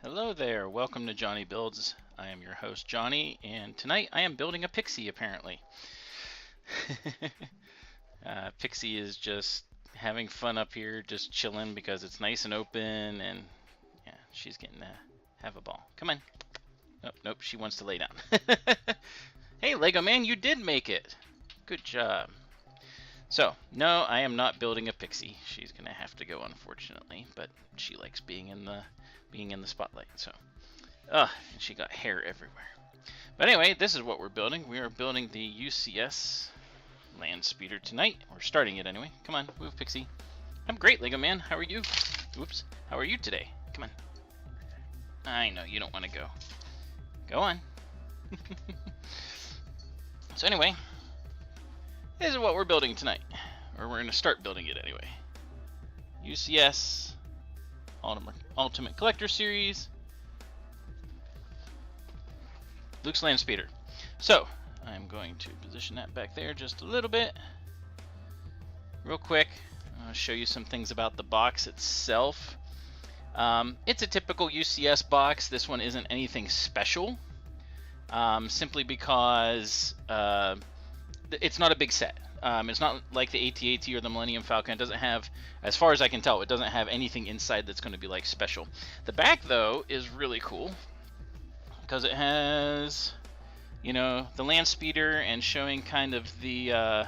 Hello there, welcome to JonnyBuildz. I am your host Johnny, and tonight I am building a pixie apparently. Pixie is just having fun up here, just chilling because it's nice and open, and yeah, she's getting to have a ball. Come on. Nope, she wants to lay down. Hey Lego man, you did make it. Good job. So, no, I am not building a pixie. She's gonna have to go, unfortunately, but she likes being in the spotlight. So, and she got hair everywhere. But anyway, this is what we're building. We are building the UCS Landspeeder tonight. We're starting it anyway. Come on, move, Pixie. I'm great, Lego man. How are you? Oops. How are you today? Come on. I know you don't want to go. Go on. So anyway, this is what we're building tonight, or we're going to start building it anyway. UCS Ultimate Collector Series, Luke's Landspeeder. So I'm going to position that back there just a little bit, real quick. I'll show you some things about the box itself. It's a typical UCS box. This one isn't anything special, simply because it's not a big set. It's not like the AT-AT or the Millennium Falcon. It doesn't have, as far as I can tell, it doesn't have anything inside that's going to be like special. The back though is really cool because it has, you know, the Landspeeder and showing kind of the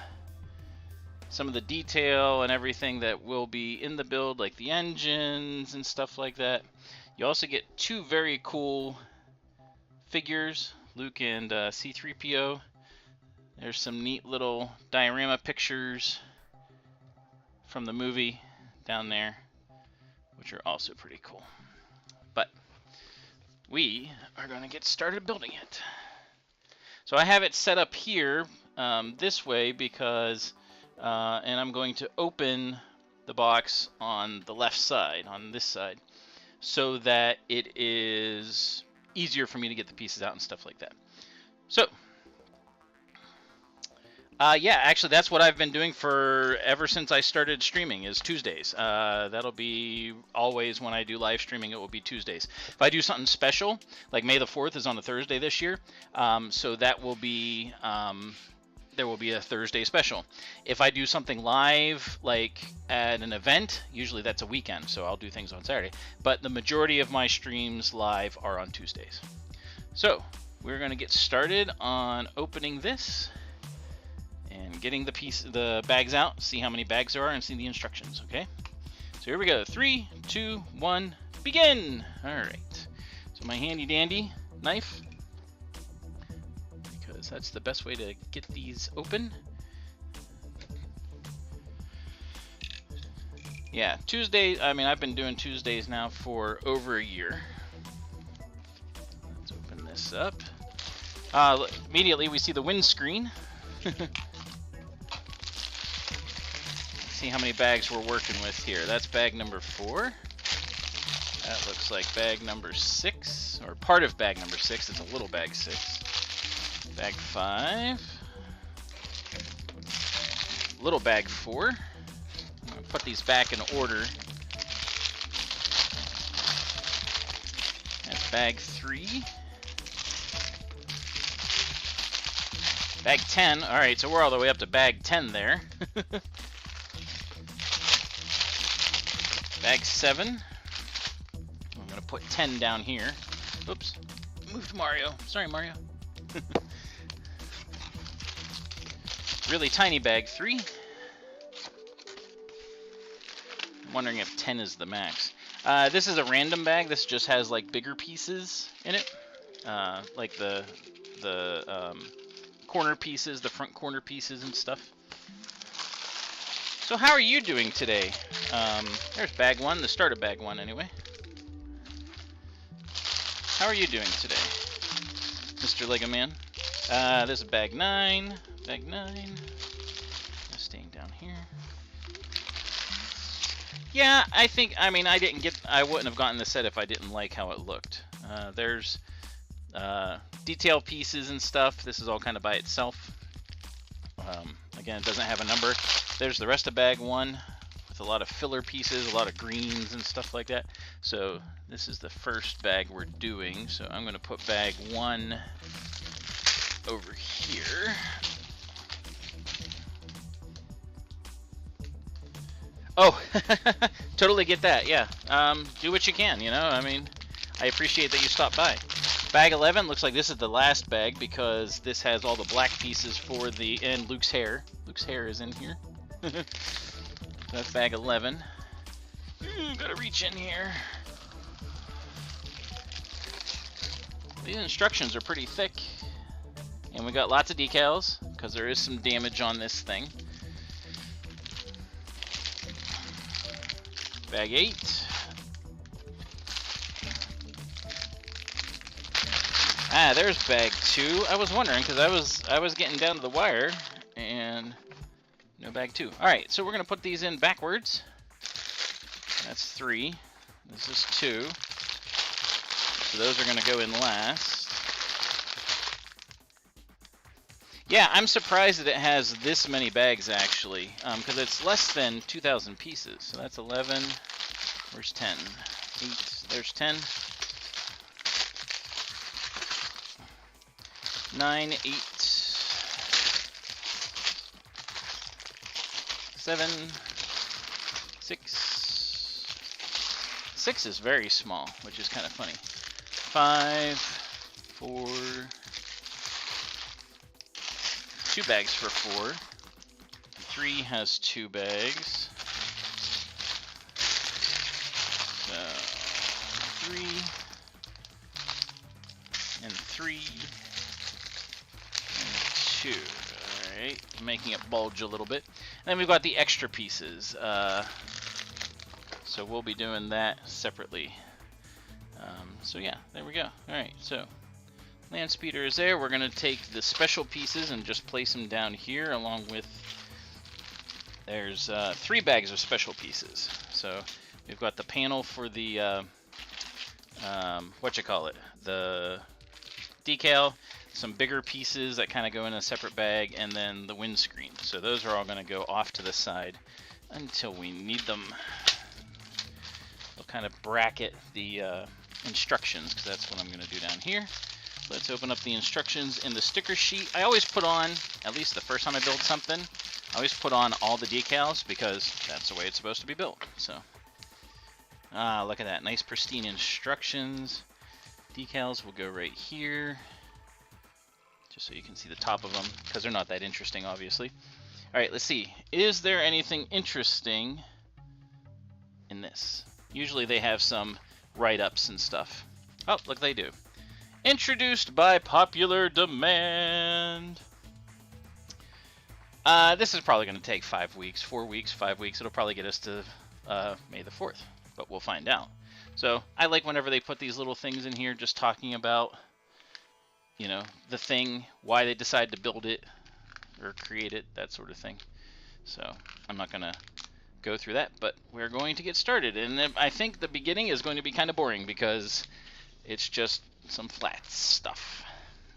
some of the detail and everything that will be in the build, like the engines and stuff like that. You also get two very cool figures, Luke and C-3PO. There's some neat little diorama pictures from the movie down there, which are also pretty cool. But we are going to get started building it. So I have it set up here this way because, and I'm going to open the box on the left side, on this side, so that it is easier for me to get the pieces out and stuff like that. So, yeah, actually that's what I've been doing for ever since I started streaming, is Tuesdays. That'll be always when I do live streaming, it will be Tuesdays. If I do something special, like May the 4th is on a Thursday this year, so that will be, there will be a Thursday special. If I do something live, like at an event, usually that's a weekend, so I'll do things on Saturday. But the majority of my streams live are on Tuesdays. So, we're going to get started on opening this and getting the bags out, see how many bags there are, and see the instructions, okay? So here we go. 3, 2, 1, begin! Alright. So my handy dandy knife, because that's the best way to get these open. Yeah, Tuesday, I mean, I've been doing Tuesdays now for over a year. Let's open this up. Immediately we see the windscreen. See how many bags we're working with here. That's bag number 4. That looks like bag number 6, or part of bag number 6. It's a little bag 6. Bag 5. Little bag 4. I'm gonna put these back in order. That's bag 3. Bag 10. Alright, so we're all the way up to bag 10 there. Bag 7. I'm going to put 10 down here. Oops. Moved Mario. Sorry, Mario. Really tiny bag 3. I'm wondering if 10 is the max. This is a random bag. This just has like bigger pieces in it. Like the corner pieces, the front corner pieces and stuff. So how are you doing today? There's bag 1, the start of bag 1 anyway. How are you doing today, Mr. Lego Man? This is bag 9, bag 9. Staying down here. Yeah, I mean, I wouldn't have gotten the set if I didn't like how it looked. There's detail pieces and stuff. This is all kind of by itself. Again, it doesn't have a number. There's the rest of bag 1. with a lot of filler pieces, a lot of greens and stuff like that. So this is the first bag we're doing. So I'm going to put bag 1 over here. Oh, totally get that, yeah. Do what you can, you know, I mean, I appreciate that you stopped by. Bag 11, looks like this is the last bag because this has all the black pieces for the, and Luke's hair. Luke's hair is in here. That's bag 11. Gotta reach in here. These instructions are pretty thick. And we got lots of decals because there is some damage on this thing. Bag 8. Ah, there's bag 2. I was wondering because I was getting down to the wire and no bag 2. All right, so we're gonna put these in backwards. That's 3. This is 2. So those are gonna go in last. Yeah, I'm surprised that it has this many bags actually, because it's less than 2,000 pieces. So that's 11. Where's 10? 8. There's 10. 9, 8, 7, 6. 6 is very small, which is kind of funny. 5, 4. 2 bags for 4. 3 has 2 bags. So 3 and 3 and 2. All right, making it bulge a little bit. And then we've got the extra pieces. So we'll be doing that separately. So yeah, there we go. All right, so Landspeeder is there. We're going to take the special pieces and just place them down here along with, there's 3 bags of special pieces. So we've got the panel for the, the decal, some bigger pieces that kind of go in a separate bag, and then the windscreen. So those are all going to go off to the side until we need them. We'll kind of bracket the instructions because that's what I'm going to do down here. Let's open up the instructions in the sticker sheet. I always put on, at least the first time I build something, I always put on all the decals because that's the way it's supposed to be built. So, look at that. Nice pristine instructions. Decals will go right here, just so you can see the top of them, because they're not that interesting, obviously. All right, let's see. Is there anything interesting in this? Usually they have some write-ups and stuff. Oh, look, they do. Introduced by popular demand. This is probably going to take 5 weeks, 4 weeks, 5 weeks. It'll probably get us to May the 4th, but we'll find out. So I like whenever they put these little things in here, just talking about, you know, the thing, why they decide to build it or create it, that sort of thing. So I'm not going to go through that, but we're going to get started. And then I think the beginning is going to be kind of boring because it's just some flat stuff.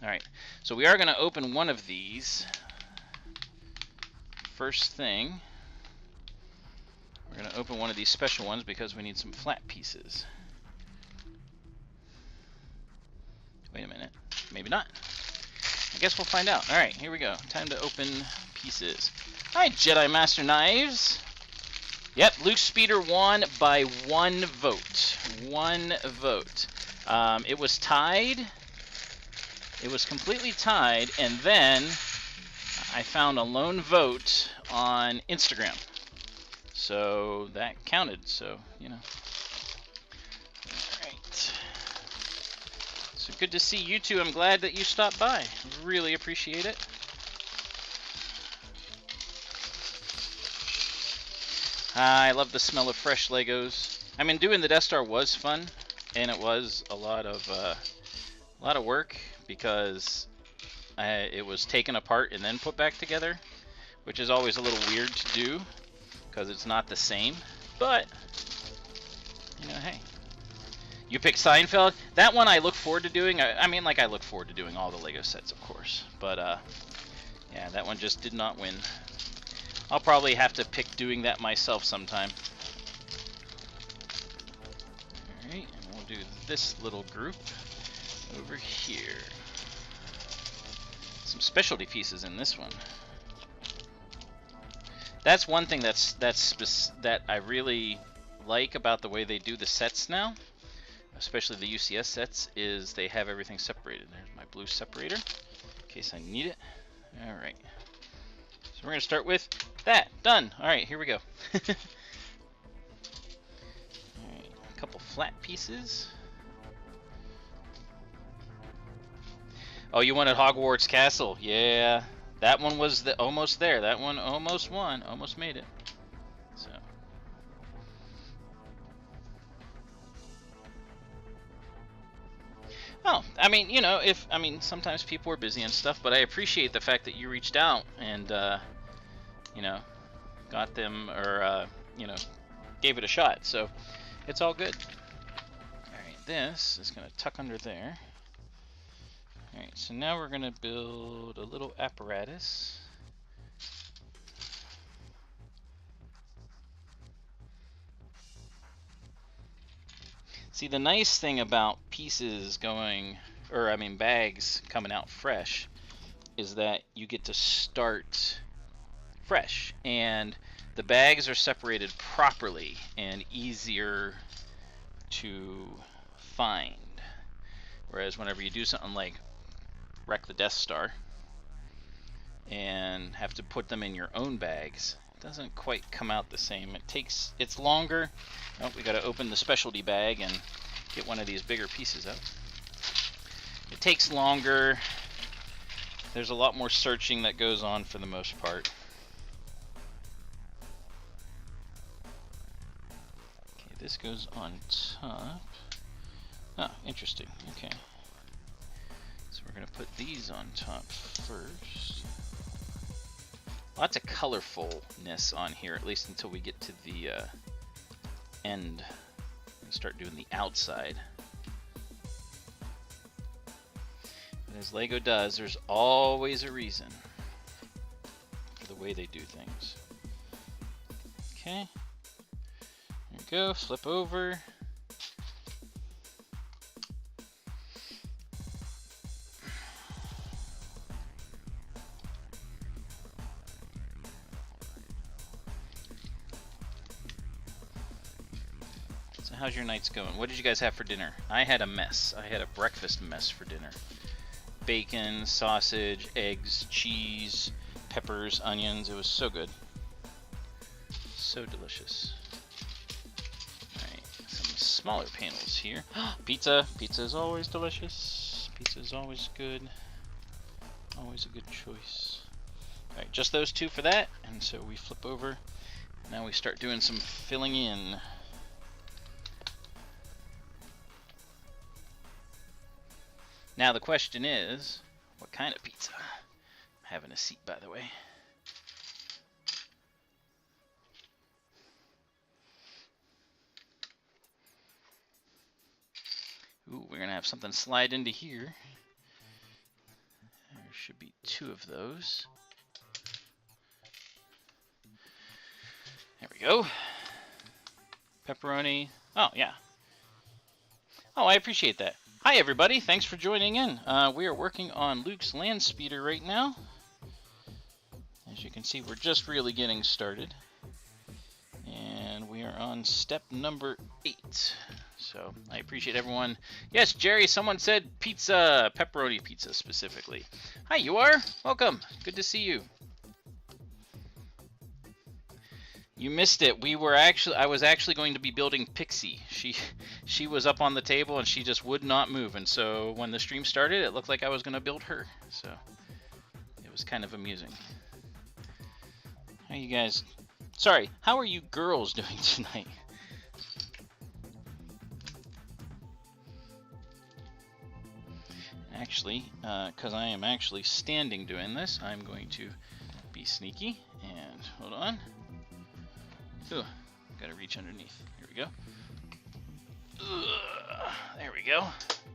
All right, so we are going to open one of these. First thing, we're going to open one of these special ones because we need some flat pieces. Wait a minute, maybe not. I guess we'll find out. All right, here we go. Time to open pieces. All right, Jedi Master Knives. Yep, Landspeeder won by 1 vote. 1 vote. It was tied. It was completely tied, and then I found a lone vote on Instagram. So that counted, so, you know. Alright. So good to see you two. I'm glad that you stopped by. Really appreciate it. I love the smell of fresh Legos. I mean, doing the Death Star was fun, and it was a lot of work because it was taken apart and then put back together, which is always a little weird to do because it's not the same. But you know, hey, you pick Seinfeld. That one I look forward to doing. I mean, like, I look forward to doing all the Lego sets, of course. But yeah, that one just did not win. I'll probably have to pick doing that myself sometime. Alright, and we'll do this little group over here. Some specialty pieces in this one. That's one thing that I really like about the way they do the sets now, especially the UCS sets, is they have everything separated. There's my blue separator, in case I need it. Alright. So we're going to start with that. Done. Alright, here we go. Alright, a couple flat pieces. Oh, you wanted Hogwarts Castle. Yeah. That one was almost there. That one almost won. Almost made it. So. Oh, I mean, you know, sometimes people are busy and stuff, but I appreciate the fact that you reached out and, you know, got them, or, you know, gave it a shot. So, it's all good. Alright, this is going to tuck under there. Alright, so now we're going to build a little apparatus. See, the nice thing about pieces bags coming out fresh is that you get to start fresh, and the bags are separated properly and easier to find. Whereas whenever you do something like wreck the Death Star and have to put them in your own bags, it doesn't quite come out the same. It's longer. Oh, we got to open the specialty bag and get one of these bigger pieces out. It takes longer. There's a lot more searching that goes on for the most part. Okay, this goes on top. Oh, interesting. Okay. So we're going to put these on top first. Lots of colorfulness on here, at least until we get to the end and start doing the outside. And as Lego does, there's always a reason for the way they do things. Okay. There we go. Flip over. How's your nights going? What did you guys have for dinner? I had a mess. I had a breakfast mess for dinner. Bacon, sausage, eggs, cheese, peppers, onions. It was so good. So delicious. Alright, some smaller panels here. Pizza. Pizza is always delicious. Pizza is always good. Always a good choice. Alright, just those two for that. And so we flip over. Now we start doing some filling in. Now the question is, what kind of pizza? I'm having a seat, by the way. Ooh, we're gonna have something slide into here. There should be two of those. There we go. Pepperoni. Oh, yeah. Oh, I appreciate that. Hi everybody, thanks for joining in. We are working on Luke's Landspeeder right now. As you can see, we're just really getting started. And we are on step number 8. So, I appreciate everyone. Yes, Jerry, someone said pizza, pepperoni pizza specifically. Hi, you are? Welcome. Good to see you. You missed it. I was actually going to be building Pixie. She was up on the table and she just would not move. And so when the stream started, it looked like I was going to build her. So it was kind of amusing. How you guys? Sorry, how are you girls doing tonight? Actually, because I am actually standing doing this, I'm going to be sneaky. And hold on. Ooh, gotta reach underneath. Here we go. There we go.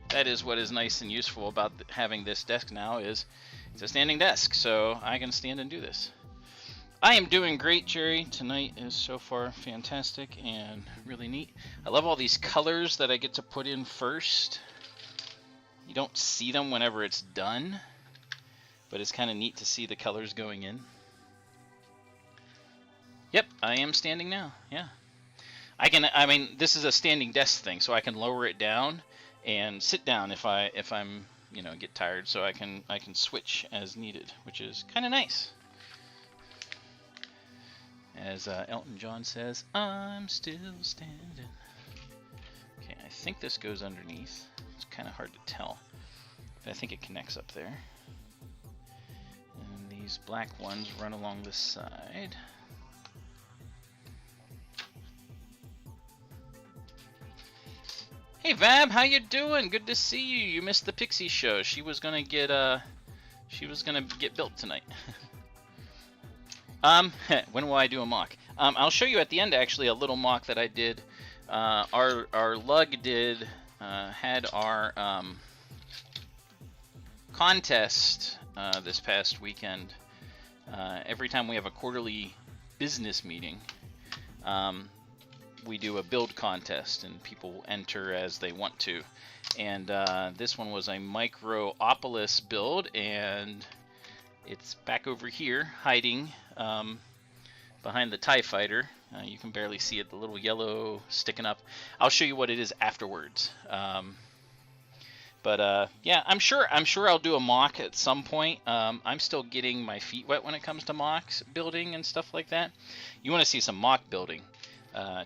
That is what is nice and useful about having this desk now, is it's a standing desk, so I can stand and do this. I am doing great, Jerry. Tonight is so far fantastic and really neat. I love all these colors that I get to put in first. You don't see them whenever it's done, but it's kind of neat to see the colors going in. Yep, I am standing now. Yeah. I mean, this is a standing desk thing, so I can lower it down and sit down if I'm, you know, get tired, so I can switch as needed, which is kind of nice. As Elton John says, I'm still standing. Okay, I think this goes underneath. It's kind of hard to tell, but I think it connects up there. And these black ones run along this side. Hey Vab, how you doing? Good to see you. You missed the Pixie show. She was gonna get built tonight. When will I do a mock? I'll show you at the end actually a little mock that I did. Our lug had our contest this past weekend. Every time we have a quarterly business meeting, we do a build contest and people enter as they want to. And this one was a Microopolis build, and it's back over here hiding behind the TIE fighter. You can barely see it, the little yellow sticking up. I'll show you what it is afterwards. Yeah, I'm sure I'll do a mock at some point. I'm still getting my feet wet when it comes to mocks building and stuff like that. You want to see some mock building?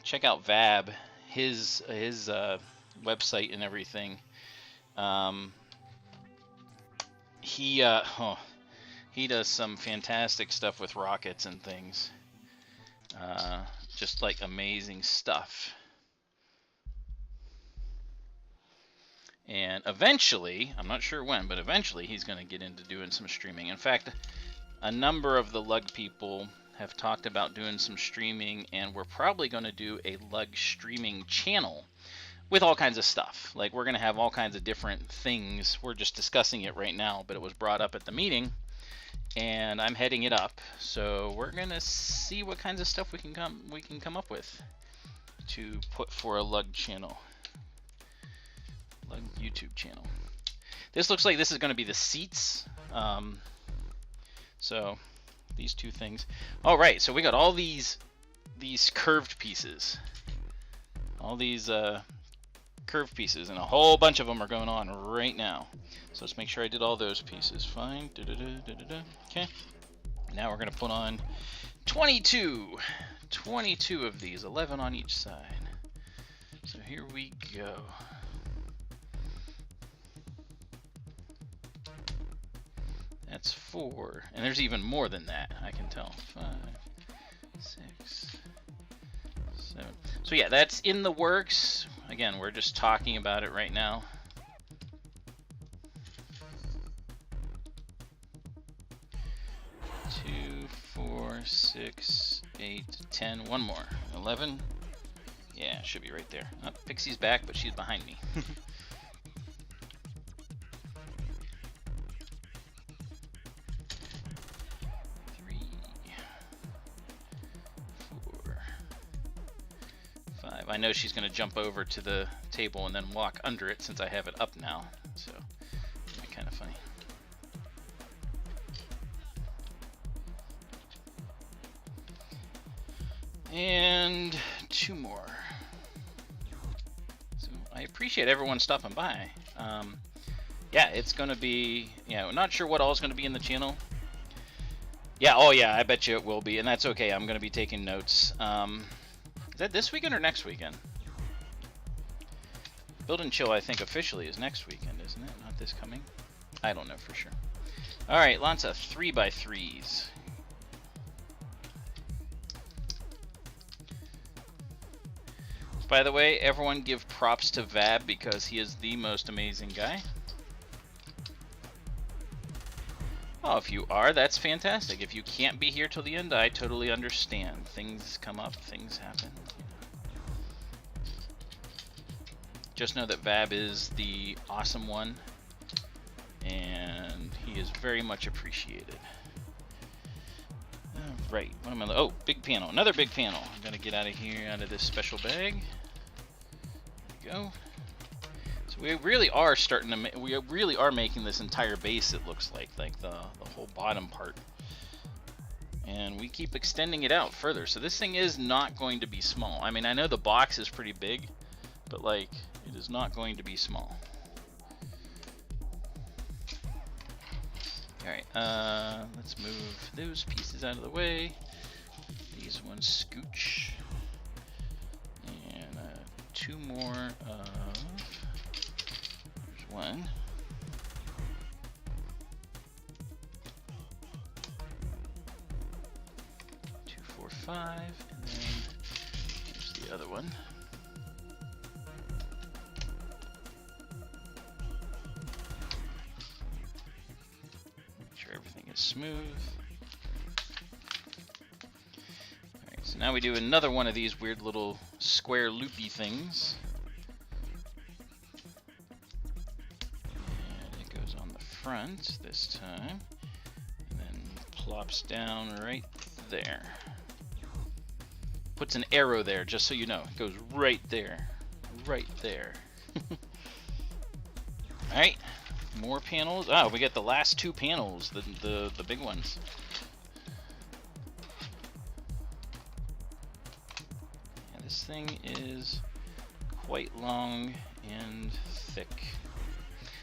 Check out Vab, his website and everything. He does some fantastic stuff with rockets and things. Just like amazing stuff. And eventually, I'm not sure when, but eventually he's going to get into doing some streaming. In fact, a number of the lug people have talked about doing some streaming, and we're probably going to do a lug streaming channel with all kinds of stuff. Like, we're going to have all kinds of different things. We're just discussing it right now, but it was brought up at the meeting, and I'm heading it up. So we're going to see what kinds of stuff we can come up with to put for a lug channel. Lug YouTube channel. This looks like this is going to be the seats. So these two things. All right, so we got all these curved pieces. All these curved pieces, and a whole bunch of them are going on right now. So let's make sure I did all those pieces. Fine. Okay. Now we're going to put on 22 of these, 11 on each side. So here we go. That's 4, and there's even more than that, I can tell. 5, 6, 7. So yeah, that's in the works. Again, we're just talking about it right now. Two, 4, 6, 8, 10. One more. 11. Yeah, should be right there. Oh, Pixie's back, but she's behind me. 5. I know she's going to jump over to the table and then walk under it since I have it up now, so it'll be kind of funny. And 2 more. So I appreciate everyone stopping by. Yeah, it's going to be, not sure what all is going to be in the channel. Yeah, oh yeah, I bet you it will be, and that's okay. I'm going to be taking notes. Is that this weekend or next weekend? Build and Chill, I think, officially is next weekend, isn't it? Not this coming? I don't know for sure. Alright, lots of 3x3s. By the way, everyone give props to Vab because he is the most amazing guy. Oh, if you are, that's fantastic. If you can't be here till the end, I totally understand. Things come up, things happen. Just know that Vab is the awesome one, and he is very much appreciated. Right, what am I? Oh, big panel, another big panel. I'm gonna get out of here, out of this special bag. There we go. So we really are starting to, we really are making this entire base, it looks like the whole bottom part. And we keep extending it out further. So this thing is not going to be small. I mean, I know the box is pretty big, but like, it is not going to be small. Alright, let's move those pieces out of the way. These ones scooch. And 2 more of, there's 1. 2, 4, 5, and then here's the other one. Everything is smooth. Alright, so now we do another one of these weird little square loopy things. And it goes on the front this time. And then plops down right there. Puts an arrow there, just so you know. It goes right there. Right there. Alright. More panels. Oh, we get the last 2 panels, the big ones. Yeah, this thing is quite long and thick.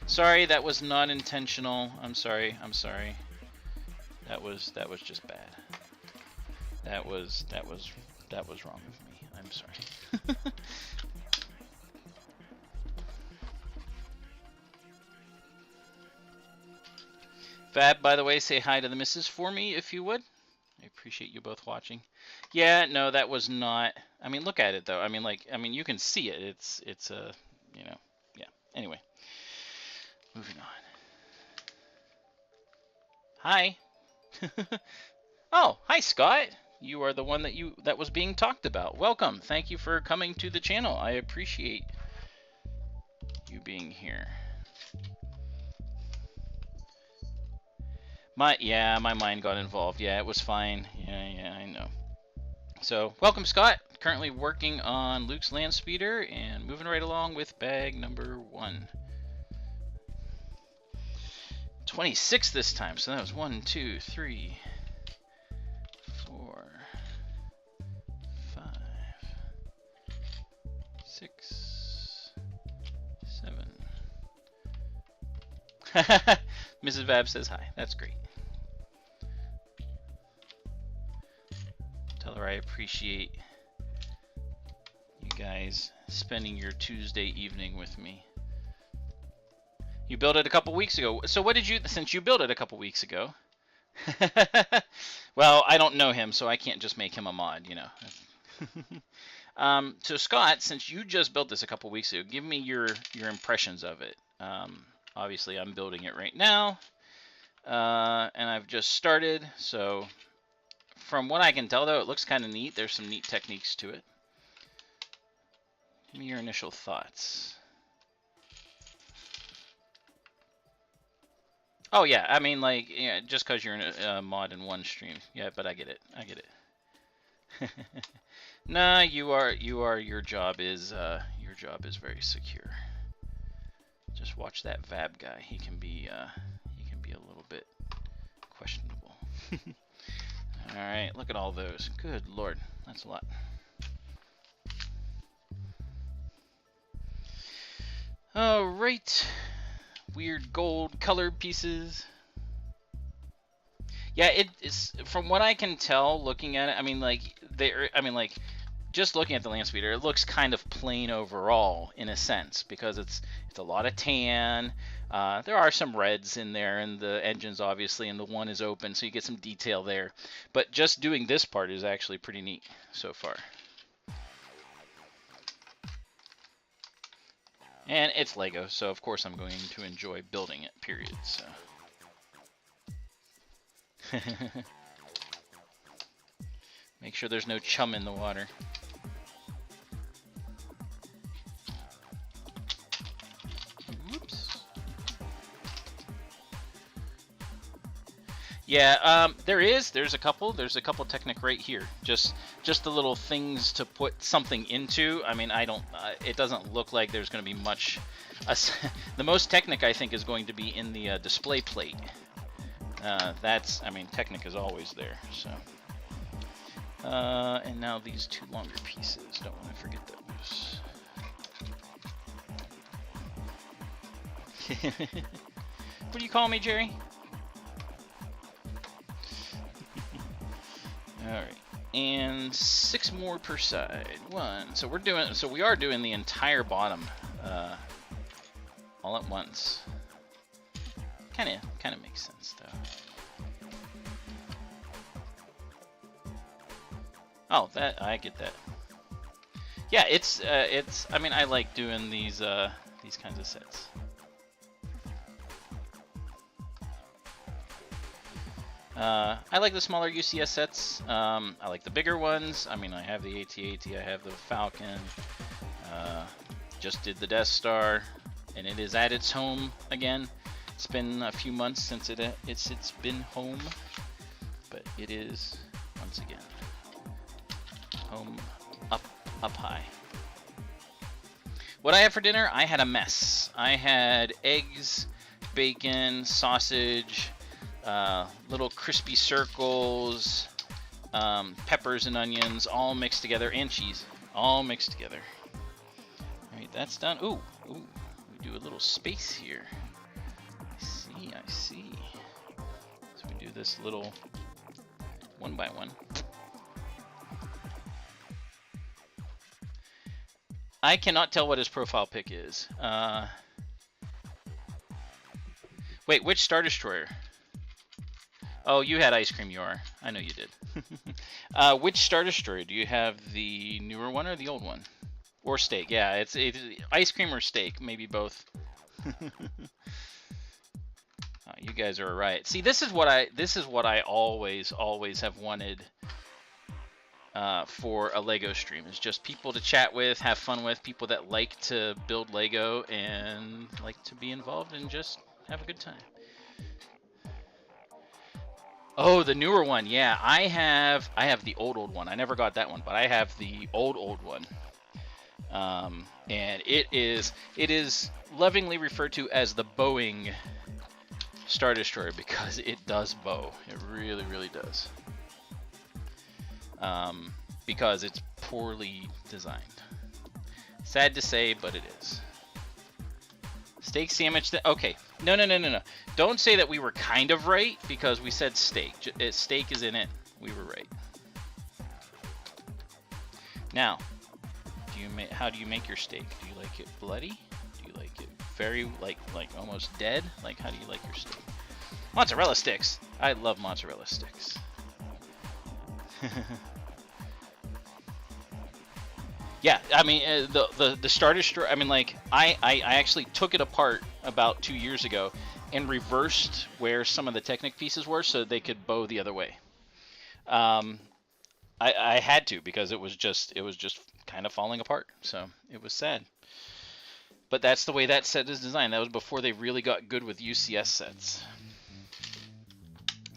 Sorry, that was not intentional. I'm sorry. I'm sorry. That was just bad. That was wrong with me. I'm sorry. Fab, by the way, say hi to the missus for me, if you would. I appreciate you both watching. Yeah, no, that was not... I mean, look at it, though. I mean, you can see it. It's a, you know, yeah. Anyway, moving on. Hi. Oh, hi, Scott. You are the one that was being talked about. Welcome. Thank you for coming to the channel. I appreciate you being here. My mind got involved. Yeah, it was fine. Yeah, I know. So, welcome, Scott. Currently working on Luke's Landspeeder and moving right along with bag number 1. 26 this time. So that was 1, 2, 3, 4, 5, 6, 7. Mrs. Vab says hi. That's great. Tell her I appreciate you guys spending your Tuesday evening with me. You built it a couple weeks ago. So what did you, since you built it a couple weeks ago? Well, I don't know him, so I can't just make him a mod, you know. So Scott, since you just built this a couple weeks ago, give me your impressions of it. Obviously, I'm building it right now, and I've just started, so from what I can tell, though, it looks kind of neat. There's some neat techniques to it. Give me your initial thoughts. Oh, yeah, I mean, like, yeah, just because you're in a mod in one stream. Yeah, but I get it. I get it. Nah, your job is very secure. Just watch that Vab guy. He can be a little bit questionable. All right, look at all those. Good Lord, that's a lot. All right, weird gold colored pieces. Yeah, it is, from what I can tell, looking at it. I mean, like just looking at the Landspeeder, it looks kind of plain overall in a sense because it's a lot of tan. There are some reds in there, and the engines obviously, and the one is open, so you get some detail there. But just doing this part is actually pretty neat so far. And it's Lego, so of course I'm going to enjoy building it, period. So. Make sure there's no chum in the water. Whoops. Yeah, there's a couple Technic right here. Just the little things to put something into. I mean, it doesn't look like there's going to be much. The most Technic I think is going to be in the display plate. I mean, Technic is always there. So, and now these two longer pieces. Don't want to forget those. What do you call me, Jerry? Alright, and 6 more per side. 1. So we are doing the entire bottom all at once. Kinda makes sense though. Oh, I get that. Yeah, it's I mean, I like doing these kinds of sets. I like the smaller UCS sets. I like the bigger ones. I mean, I have the AT-AT, I have the Falcon. Just did the Death Star, and it is at its home again. It's been a few months since it's been home, but it is once again home up high. What I had for dinner, I had a mess. I had eggs, bacon, sausage. Little crispy circles, peppers and onions, all mixed together, and cheese, all mixed together. All right, that's done. Ooh, we do a little space here. I see. So we do this little 1 by 1. I cannot tell what his profile pic is. Wait, which Star Destroyer? Oh, you had Ice Cream, I know you did. Which Star Destroyer? Do you have the newer one or the old one? Or steak? Yeah, it's Ice Cream or steak, maybe both. You guys are right. See, this is what I always have wanted for a Lego stream. Is just people to chat with, have fun with, people that like to build Lego and like to be involved and just have a good time. Oh, the newer one. Yeah, I have the old one. I never got that one, but I have the old one. And it is lovingly referred to as the Boeing Star Destroyer because it does bow. It really does. Because it's poorly designed. Sad to say, but it is. Steak sandwich. Okay. No. Don't say that we were kind of right because we said steak. Steak is in it. We were right. Now, how do you make your steak? Do you like it bloody? Do you like it very like almost dead? Like, how do you like your steak? Mozzarella sticks. I love mozzarella sticks. Yeah, I mean the Star Destroyer. I mean, like I actually took it apart about 2 years ago and reversed where some of the Technic pieces were so they could bow the other way. I had to because it was just kind of falling apart, so it was sad. But that's the way that set is designed. That was before they really got good with UCS sets.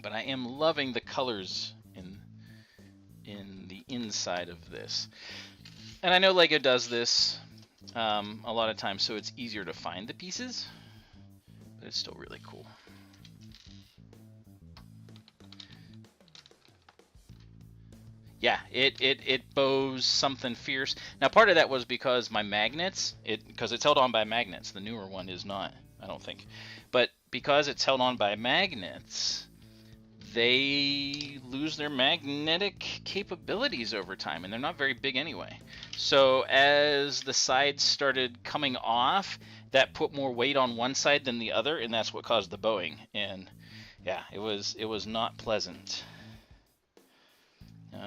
But I am loving the colors in the inside of this. And I know Lego does this a lot of times, so it's easier to find the pieces, but it's still really cool. Yeah, it bows something fierce. Now, part of that was because my magnets, because it's held on by magnets. The newer one is not, I don't think. But because it's held on by magnets, they lose their magnetic capabilities over time, and they're not very big anyway. So as the sides started coming off, that put more weight on one side than the other, and that's what caused the bowing. And yeah, it was not pleasant.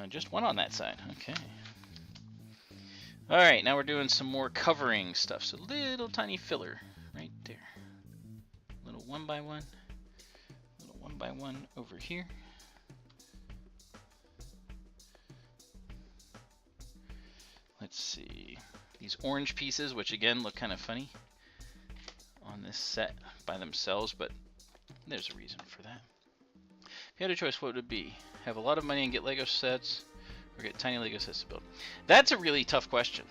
Just one on that side. Okay. All right, now we're doing some more covering stuff. So little tiny filler right there. Little 1 by 1. Little 1 by 1 over here. Let's see. These orange pieces, which again look kind of funny on this set by themselves, but there's a reason for that. you had a choice, what would it be? Have a lot of money and get Lego sets, or get tiny Lego sets to build? That's a really tough question.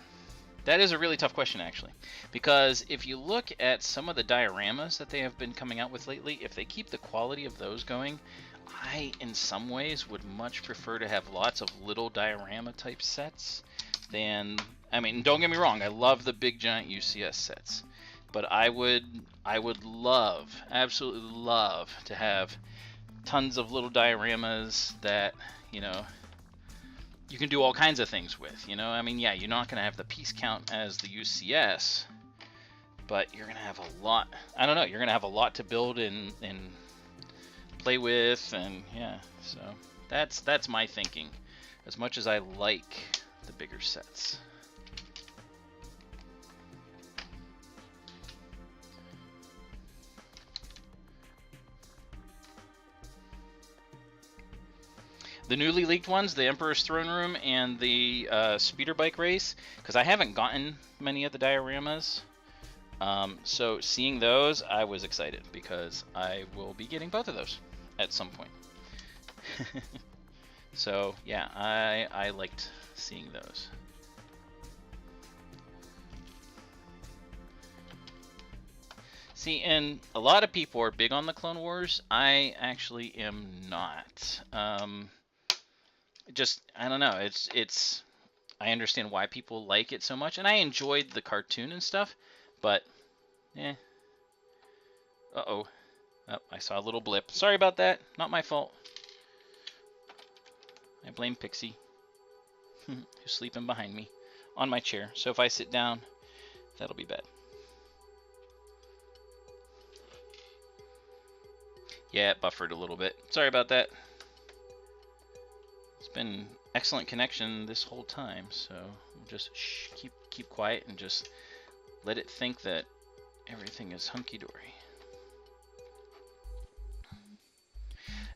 That is a really tough question, actually. Because if you look at some of the dioramas that they have been coming out with lately, if they keep the quality of those going, I, in some ways, would much prefer to have lots of little diorama type sets than, I mean, don't get me wrong, I love the big giant UCS sets, but I would love, absolutely love to have tons of little dioramas that, you know, you can do all kinds of things with, you know. I mean, yeah, you're not going to have the piece count as the UCS, but you're going to have a lot, I don't know, you're going to have a lot to build and play with, and yeah, so that's my thinking, as much as I like the bigger sets. The newly leaked ones, the Emperor's Throne Room and the speeder bike race, because I haven't gotten many of the dioramas. So seeing those, I was excited because I will be getting both of those at some point. So yeah, I liked seeing those. See, and a lot of people are big on the Clone Wars. I actually am not. Just, I don't know, it's I understand why people like it so much, and I enjoyed the cartoon and stuff, but oh, I saw a little blip. Sorry about that, not my fault. I blame Pixie, who's sleeping behind me on my chair, so if I sit down, that'll be bad. Yeah, it buffered a little bit, sorry about that. It's been excellent connection this whole time, so we'll just keep quiet and just let it think that everything is hunky-dory.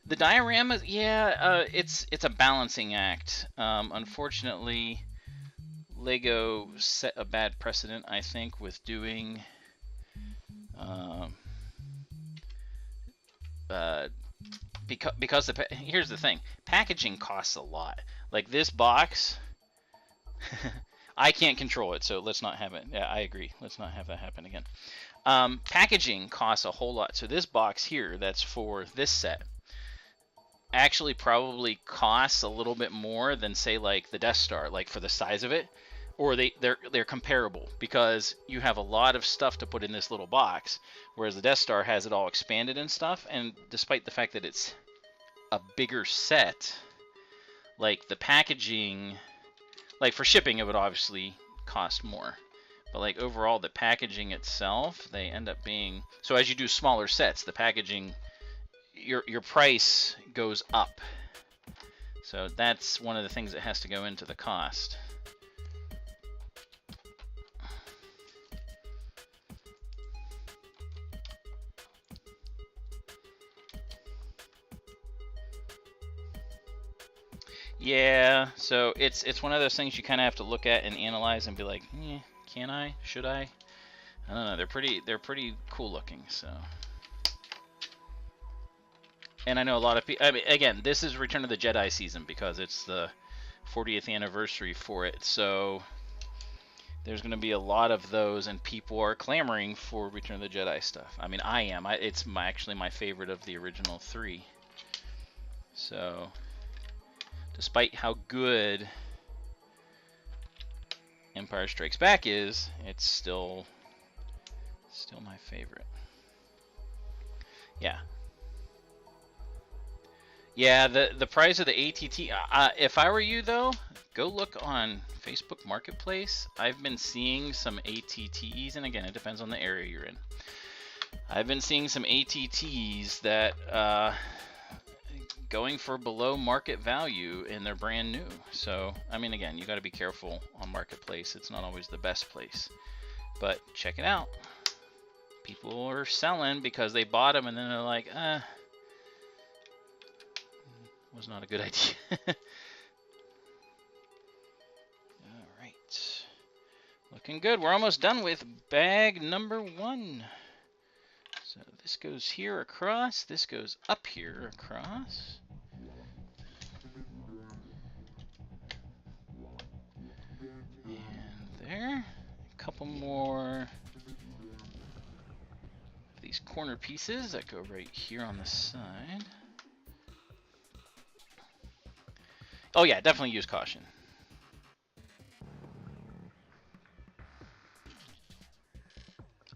The dioramas, yeah, it's a balancing act. Unfortunately, Lego set a bad precedent, I think, with doing because here's the thing, packaging costs a lot. Like this box, I can't control it, so let's not have it. Yeah, I agree. Let's not have that happen again. Packaging costs a whole lot. So this box here, that's for this set, actually probably costs a little bit more than, say, like the Death Star, like for the size of it, or they're comparable, because you have a lot of stuff to put in this little box, whereas the Death Star has it all expanded and stuff. And despite the fact that it's a bigger set, like the packaging, like for shipping, it would obviously cost more, but like overall the packaging itself, they end up being, so as you do smaller sets, the packaging, your price goes up. So that's one of the things that has to go into the cost. Yeah, so it's one of those things you kind of have to look at and analyze and be like, can I? Should I? I don't know. They're pretty cool looking. So, and I know a lot of people. I mean, again, this is Return of the Jedi season because it's the 40th anniversary for it. So there's going to be a lot of those, and people are clamoring for Return of the Jedi stuff. I mean, I am. It's actually my favorite of the original 3. So, despite how good Empire Strikes Back is, it's still my favorite. Yeah. Yeah, the price of the ATT, if I were you though, go look on Facebook Marketplace. I've been seeing some ATTs, and again, it depends on the area you're in. I've been seeing some ATTs that going for below market value, and they're brand new. So, I mean, again, you got to be careful on Marketplace. It's not always the best place, but check it out. People are selling because they bought them, and then they're like, was not a good idea. All right, looking good. We're almost done with bag number 1. So this goes here across, this goes up here across. here. A couple more of these corner pieces that go right here on the side. Oh yeah, definitely use caution.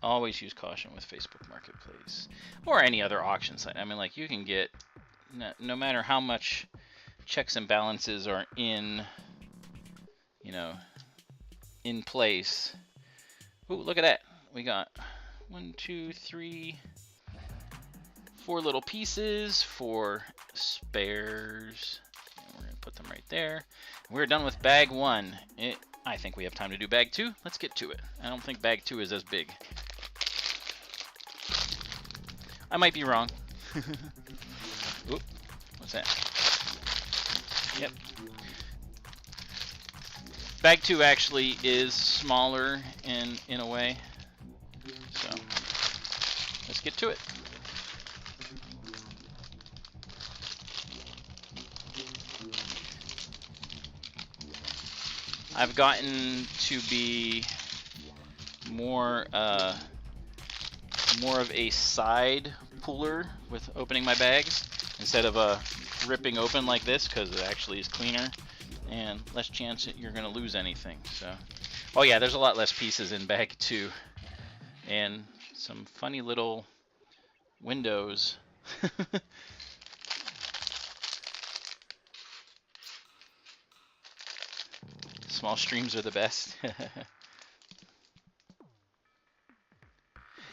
Always use caution with Facebook Marketplace or any other auction site. I mean, like, you can get, no matter how much checks and balances are in, you know, in place. Ooh, look at that. We got 1, 2, 3, 4 little pieces for spares. And we're going to put them right there. We're done with bag 1. I think we have time to do bag 2. Let's get to it. I don't think bag 2 is as big. I might be wrong. Oop, what's that? Yep. Bag 2 actually is smaller in a way. So let's get to it. I've gotten to be more of a side puller with opening my bags instead of ripping open like this, because it actually is cleaner and less chance that you're going to lose anything. So, oh yeah, there's a lot less pieces in bag 2, and some funny little windows. Small streams are the best.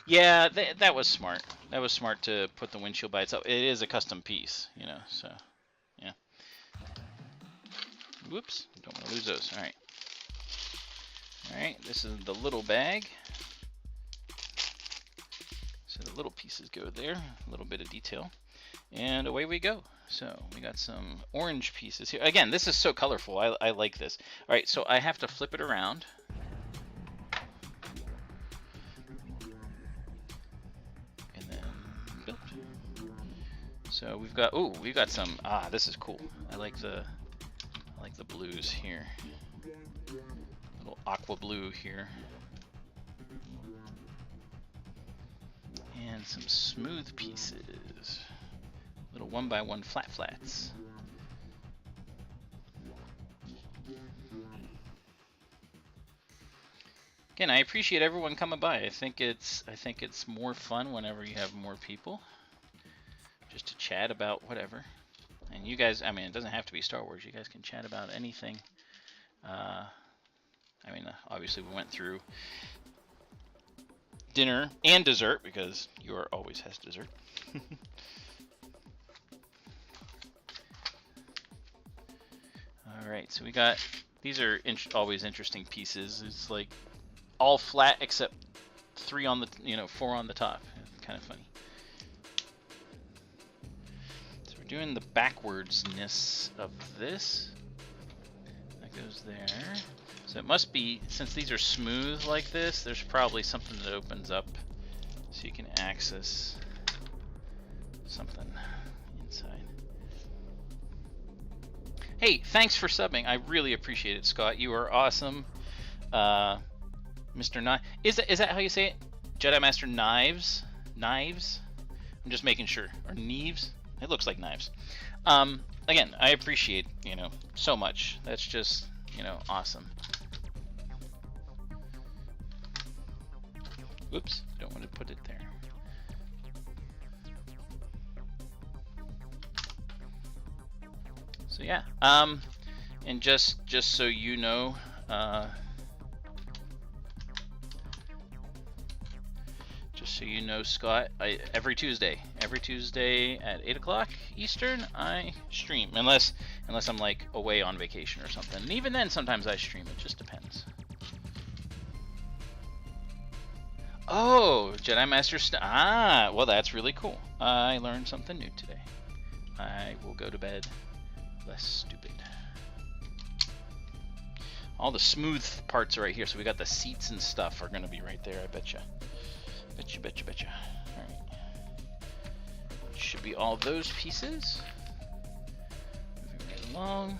Yeah, that was smart. That was smart to put the windshield by itself. It is a custom piece, you know, so, yeah. Whoops, don't want to lose those. All right. All right, this is the little bag. So the little pieces go there, a little bit of detail. And away we go. So we got some orange pieces here. Again, this is so colorful. I like this. All right, so I have to flip it around. So we've got some, this is cool. I like the blues here. Little aqua blue here. And some smooth pieces. Little 1x1 flat flats. Again, I appreciate everyone coming by. I think it's more fun whenever you have more people. Just to chat about whatever. And you guys, I mean, it doesn't have to be Star Wars. You guys can chat about anything. I mean, obviously we went through dinner and dessert, because Yor always has dessert. All right, so we got, these are always interesting pieces. It's like all flat except 3 on the, 4 on the top. It's kind of funny. Doing the backwardsness of this. That goes there. So it must be, since these are smooth like this, there's probably something that opens up so you can access something inside. Hey, thanks for subbing. I really appreciate it, Scott. You are awesome. Mr. Knives. Is that how you say it? Jedi Master Knives? Knives? I'm just making sure. Or Neves? It looks like knives. Again, I appreciate, so much. That's just, awesome. Oops, don't want to put it there. So yeah, and just so you know, Scott, every Tuesday at 8 o'clock Eastern, I stream, unless I'm like away on vacation or something. And even then, sometimes I stream. It just depends. Oh, Jedi Master well, that's really cool. I learned something new today. I will go to bed less stupid. All the smooth parts are right here. So we got the seats and stuff are going to be right there, I betcha. Betcha. Alright. Should be all those pieces. Moving right along.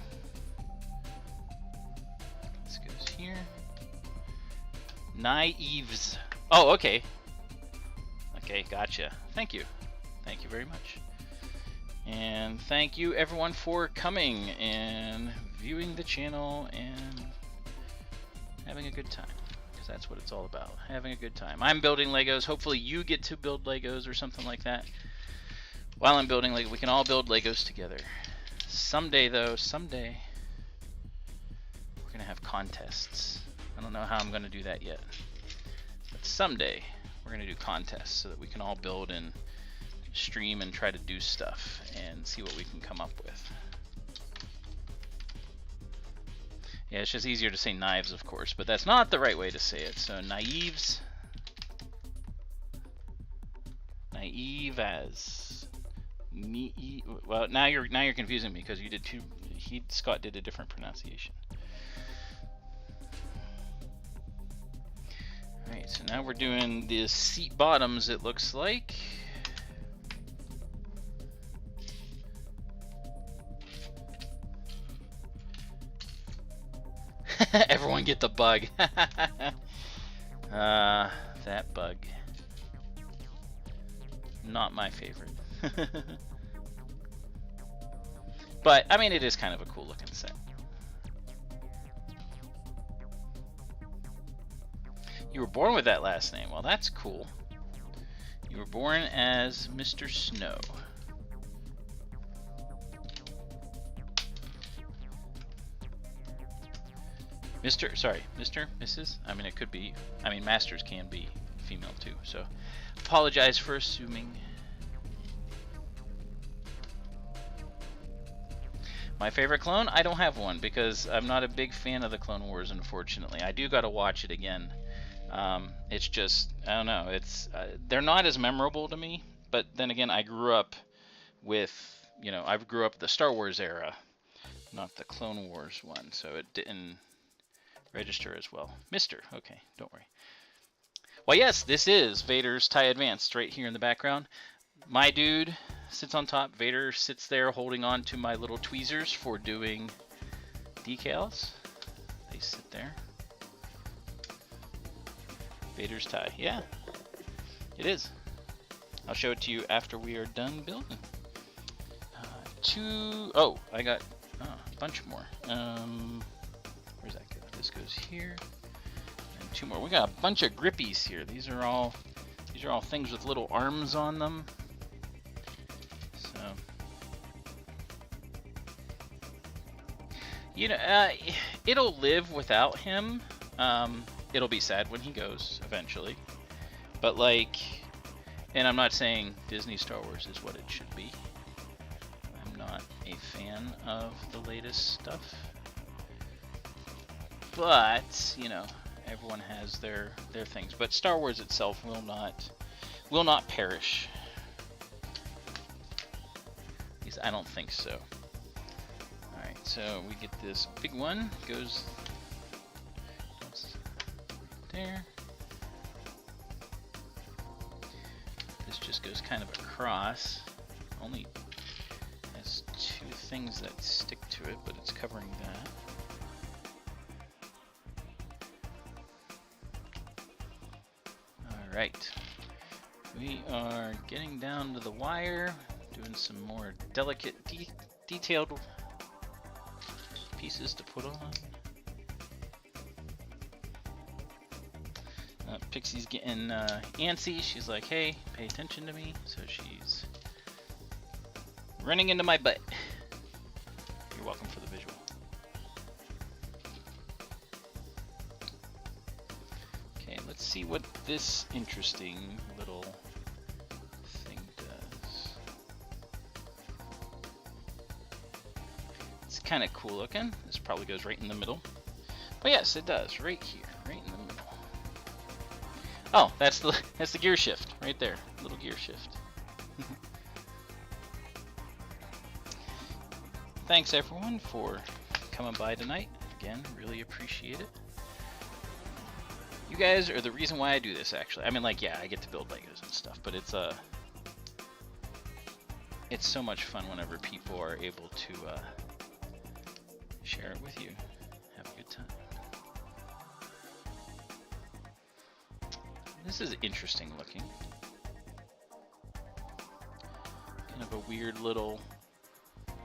This goes here. Naives. Oh, okay. Okay, gotcha. Thank you. Thank you very much. And thank you everyone for coming and viewing the channel and having a good time. Because that's what it's all about. Having a good time. I'm building Legos. Hopefully you get to build Legos or something like that. While I'm building Legos, we can all build Legos together. Someday though, someday, we're going to have contests. I don't know how I'm going to do that yet. But someday, we're going to do contests so that we can all build and stream and try to do stuff and see what we can come up with. Yeah, it's just easier to say knives, of course, but that's not the right way to say it. So naives. Naive as me. Well, now you're confusing me because you did two. Scott did a different pronunciation. Alright, so now we're doing the seat bottoms, it looks like. Everyone get the bug. That bug. Not my favorite. But, I mean, it is kind of a cool looking set. You were born with that last name. Well, that's cool. You were born as Mr. Snow. Mr. Mrs. I mean, it could be. I mean, masters can be female too. So, apologize for assuming. My favorite clone? I don't have one because I'm not a big fan of the Clone Wars, unfortunately. I do gotta watch it again. It's just, I don't know, it's they're not as memorable to me, but then again, I grew up with, you know, I grew up the Star Wars era, not the Clone Wars one, so it didn't register as well. Mister, okay, don't worry. Well, yes, this is Vader's TIE Advanced right here in the background. My dude sits on top, Vader sits there holding on to my little tweezers for doing decals. They sit there. Vader's tie. Yeah, it is. I'll show it to you after we are done building. Oh, I got a bunch more. Where's that go? This goes here, and two more. We got a bunch of grippies here. These are all things with little arms on them. So, you know, it'll live without him. It'll be sad when he goes eventually, but like, and I'm not saying Disney Star Wars is what it should be. I'm not a fan of the latest stuff, but you know, everyone has their things. But Star Wars itself will not perish. At least I don't think so. All right, so we get this big one, goes there. This just goes kind of across. Only has two things that stick to it, but it's covering that. Alright. We are getting down to the wire, doing some more delicate, detailed pieces to put on. Pixie's getting antsy. She's like, hey, pay attention to me. So she's running into my butt. You're welcome for the visual. Okay, let's see what this interesting little thing does. It's kind of cool looking. This probably goes right in the middle. But yes, it does. Right here, right in the middle. Oh, that's the gear shift right there. Little gear shift. Thanks everyone for coming by tonight. Again, really appreciate it. You guys are the reason why I do this, actually. I mean, like, yeah, I get to build Legos and stuff, but it's so much fun whenever people are able to share it with you. Have a good time. This is interesting looking. Kind of a weird little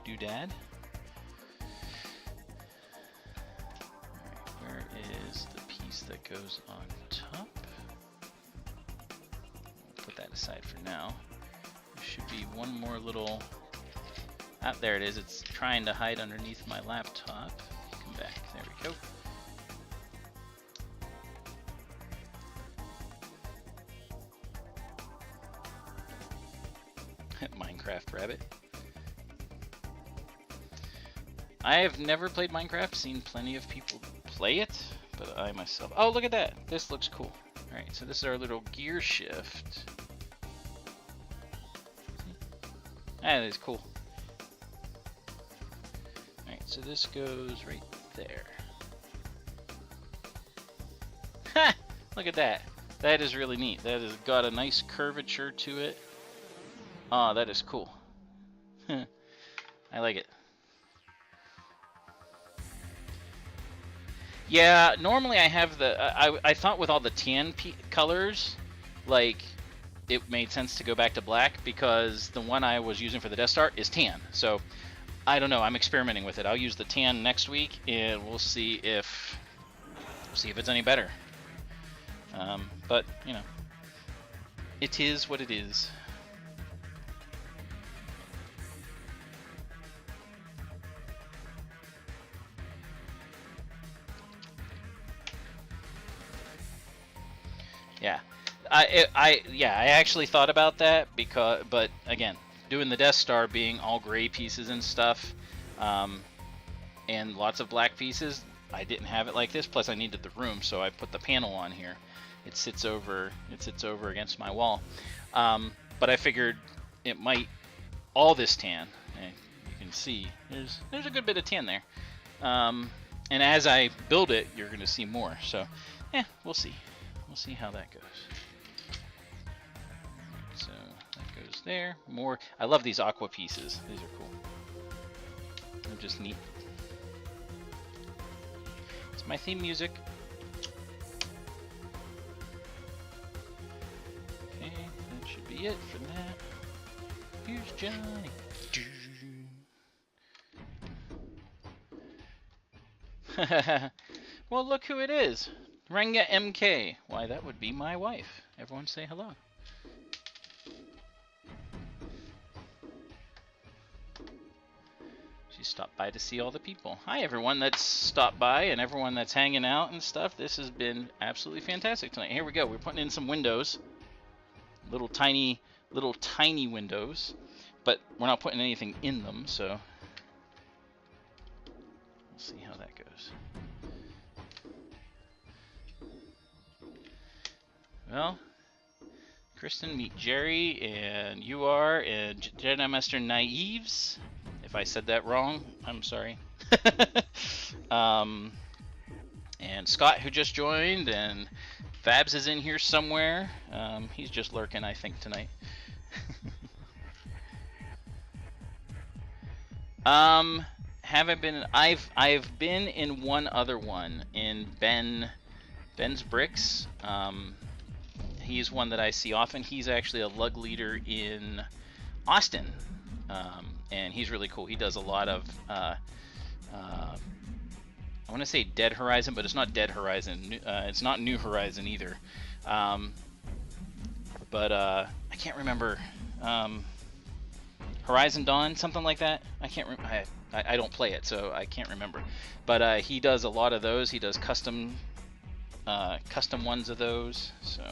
doodad. Alright, where is the piece that goes on top? We'll put that aside for now. There should be one more little... Ah, there it is. It's trying to hide underneath my laptop. Come back. There we go. Minecraft rabbit. I have never played Minecraft, seen plenty of people play it, but I myself... Oh, look at that! This looks cool. Alright, so this is our little gear shift. That is cool. Alright, so this goes right there. Ha! Look at that. That is really neat. That has got a nice curvature to it. Oh, that is cool. I like it. Yeah, normally I have the... I thought with all the tan colors, like, it made sense to go back to black because the one I was using for the Death Star is tan. So, I don't know. I'm experimenting with it. I'll use the tan next week, and we'll see if it's any better. But, you know, it is what it is. Yeah, I actually thought about that but again, doing the Death Star being all gray pieces and stuff, and lots of black pieces, I didn't have it like this. Plus, I needed the room, so I put the panel on here. It sits over against my wall, but I figured it might all this tan. And you can see there's a good bit of tan there, and as I build it, you're gonna see more. So, yeah, we'll see. We'll see how that goes. So that goes there. More. I love these aqua pieces. These are cool. They're just neat. It's my theme music. Okay, that should be it for that. Here's Johnny. Well, look who it is. Renga MK. Why, that would be my wife. Everyone say hello. She stopped by to see all the people. Hi, everyone that's stopped by and everyone that's hanging out and stuff. This has been absolutely fantastic tonight. Here we go. We're putting in some windows. Little tiny windows. But we're not putting anything in them, so we'll see how that goes. Well, Kristen, meet Jerry, and you are, and Jedi Master Naives. If I said that wrong, I'm sorry. And Scott, who just joined, and Fabs is in here somewhere. He's just lurking, I think, tonight. Have I been? I've been in one other one, in Ben's Bricks. He's one that I see often. He's actually a lug leader in Austin, and he's really cool. He does a lot of, I want to say Dead Horizon, but it's not Dead Horizon. It's not New Horizon either. But I can't remember. Horizon Dawn, something like that. I can't remember. I don't play it, so I can't remember. But he does a lot of those. He does custom ones of those. So.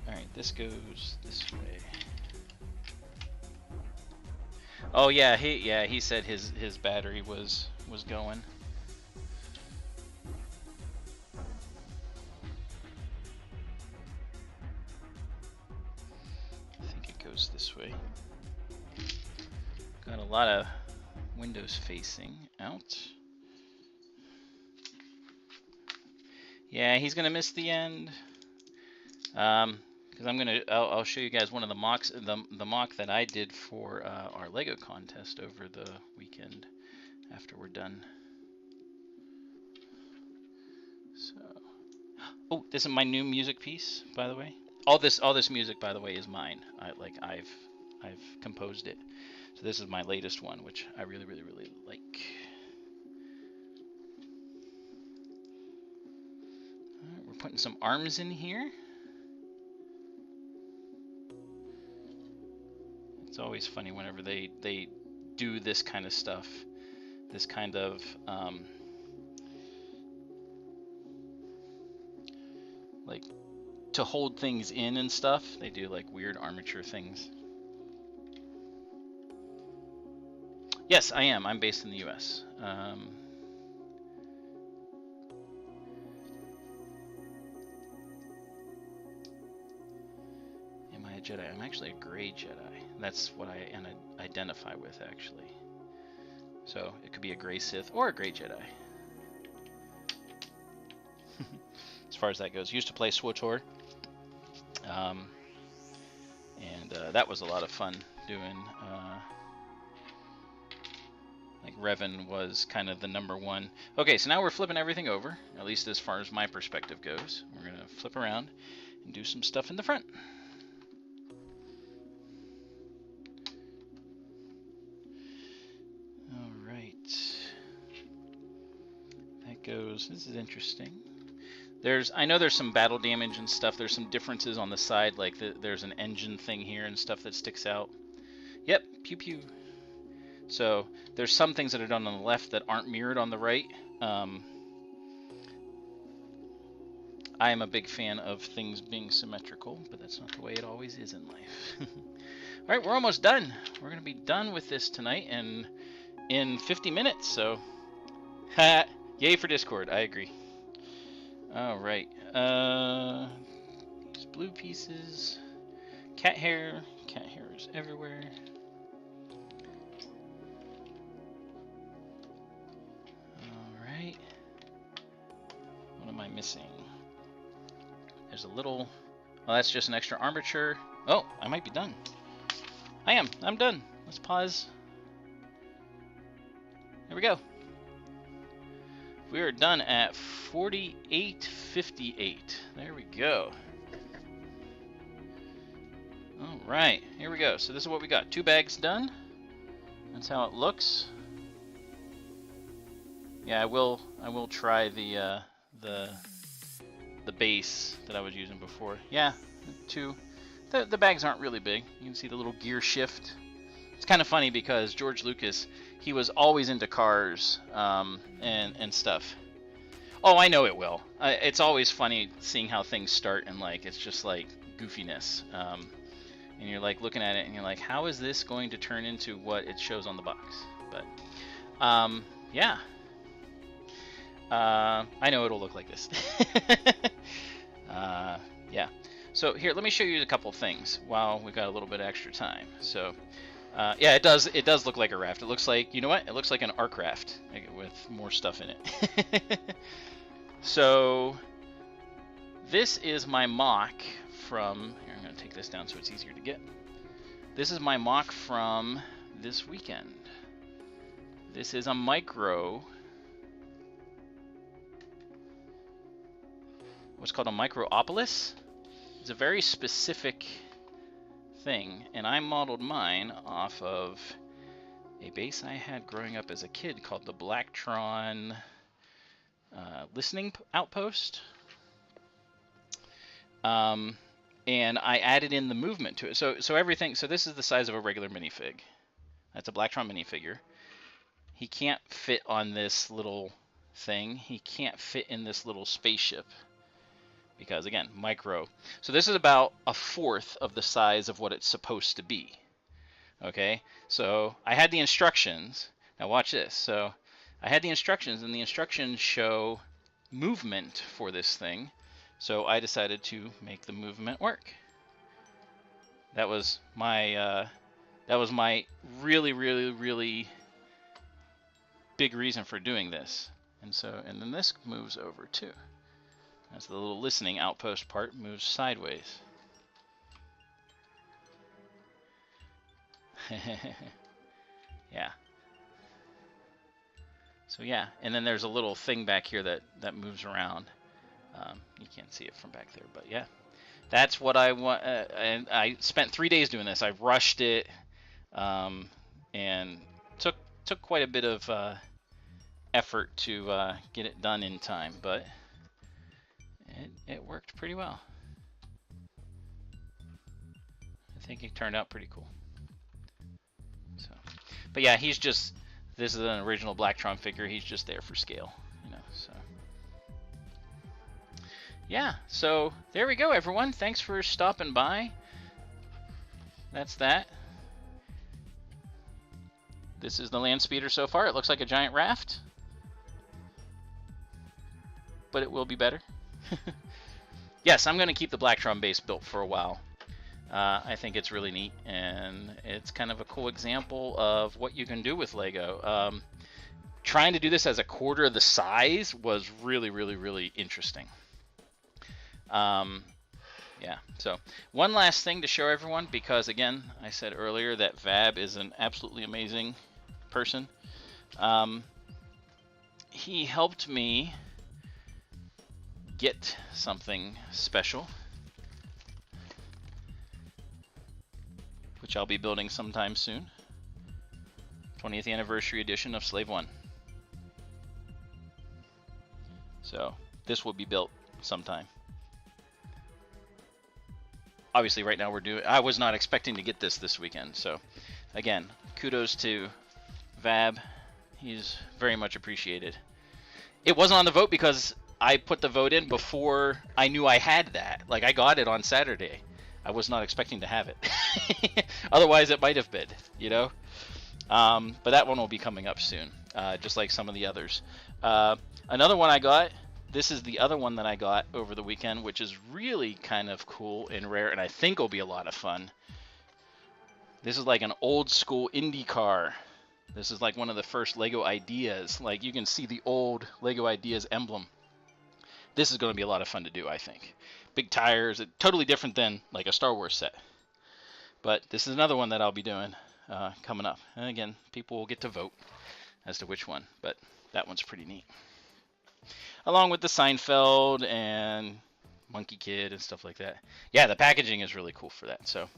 Alright, this goes this way. Oh yeah, he said his battery was going. I think it goes this way. Got a lot of windows facing out. Yeah, he's gonna miss the end. Because I'll show you guys one of the mocks, the mock that I did for our Lego contest over the weekend after we're done. So, Oh, this is my new music piece, by the way. All this music, by the way, is mine. I've composed it. So this is my latest one, which I really, really, really like. All right, we're putting some arms in here. It's always funny whenever they do this kind of stuff, this kind of like to hold things in and stuff. They do like weird armature things. Yes, I am. I'm based in the U.S. Am I a Jedi? I'm actually a gray Jedi. That's what I identify with, actually. So it could be a gray Sith or a gray Jedi. As far as that goes, used to play SWTOR, and that was a lot of fun doing. Like Revan was kind of the #1. Okay, so now we're flipping everything over, at least as far as my perspective goes. We're gonna flip around and do some stuff in the front. All right, that goes. This is interesting. I know there's some battle damage and stuff. There's some differences on the side, like there's an engine thing here and stuff that sticks out. Yep, pew pew. So there's some things that are done on the left that aren't mirrored on the right. I am a big fan of things being symmetrical, but that's not the way it always is in life. All right, we're almost done. We're going to be done with this tonight and in 50 minutes, so yay for Discord, I agree. All right, these blue pieces, cat hair is everywhere. All right, what am I missing? There's a little, well, that's just an extra armature. Oh, I might be done. I'm done. Let's pause. There we go. We are done at 48:58. There we go. All right, here we go. So this is what we got. 2 bags done. That's how it looks. Yeah, I will try the base that I was using before. Yeah, 2. The bags aren't really big. You can see the little gear shift. It's kind of funny because George Lucas, he was always into cars and stuff. Oh, I know it will. It's always funny seeing how things start and like it's just like goofiness. And you're like looking at it and you're like, how is this going to turn into what it shows on the box? But yeah. I know it'll look like this. Yeah. So here, let me show you a couple things while we've got a little bit of extra time. So yeah, it does look like a raft. It looks like, you know what? It looks like an arc raft with more stuff in it. So this is my mock from, here, I'm going to take this down so it's easier to get. This is my mock from this weekend. This is a micro, what's called a microopolis. It's a very specific thing, and I modeled mine off of a base I had growing up as a kid called the Blacktron listening outpost. And I added in the movement to it. So everything, so this is the size of a regular minifig. That's a Blacktron minifigure. He can't fit on this little thing. He can't fit in this little spaceship. Because again, micro. So this is about 1/4 of the size of what it's supposed to be. Okay, so I had the instructions. Now watch this. So I had the instructions, and the instructions show movement for this thing. So I decided to make the movement work. That was my really, really, really big reason for doing this. And then this moves over too. That's the little listening outpost part, moves sideways. Yeah. So yeah, and then there's a little thing back here that moves around. You can't see it from back there, but yeah, that's what I want. And I spent 3 days doing this. I rushed it, and took quite a bit of effort to get it done in time, but it worked pretty well. I think it turned out pretty cool. So, but yeah, this is an original Blacktron figure. He's just there for scale, you know. So yeah, so there we go, everyone. Thanks for stopping by. That's that. This is the Landspeeder so far. It looks like a giant raft, but it will be better. Yes, I'm going to keep the Blacktron base built for a while. I think it's really neat, and it's kind of a cool example of what you can do with Lego. Trying to do this as a quarter of the size was really, really, really interesting. Yeah, so one last thing to show everyone, because again, I said earlier that Vab is an absolutely amazing person. He helped me get something special, which I'll be building sometime soon. 20th anniversary edition of Slave 1. So this will be built sometime. Obviously right now I was not expecting to get this weekend. So again, kudos to Vab. He's very much appreciated. It wasn't on the vote because I put the vote in before I knew I had that. Like, I got it on Saturday. I was not expecting to have it. Otherwise, it might have been, you know? But that one will be coming up soon, just like some of the others. Another one I got, this is the other one that I got over the weekend, which is really kind of cool and rare, and I think will be a lot of fun. This is like an old school Indy car. This is like one of the first Lego Ideas. Like, you can see the old Lego Ideas emblem. This is going to be a lot of fun to do, I think. Big tires, totally different than like a Star Wars set. But this is another one that I'll be doing coming up. And again, people will get to vote as to which one, but that one's pretty neat. Along with the Seinfeld and Monkey Kid and stuff like that. Yeah, the packaging is really cool for that. So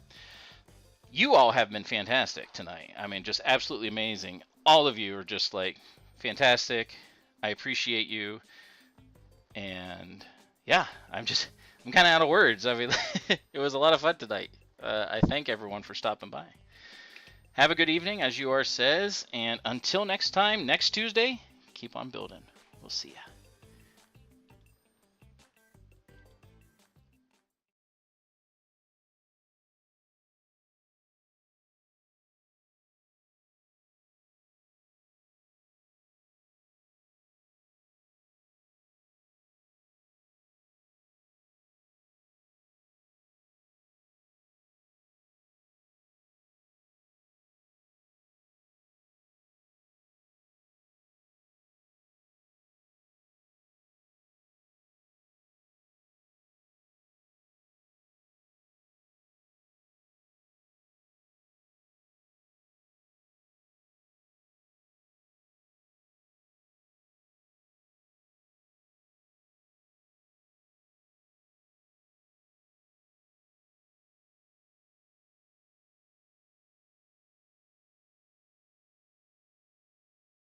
you all have been fantastic tonight. I mean, just absolutely amazing. All of you are just like fantastic. I appreciate you. And yeah, I'm kind of out of words. I mean, it was a lot of fun tonight. I thank everyone for stopping by. Have a good evening, as UR says, and until next time, next Tuesday, keep on building. We'll see ya.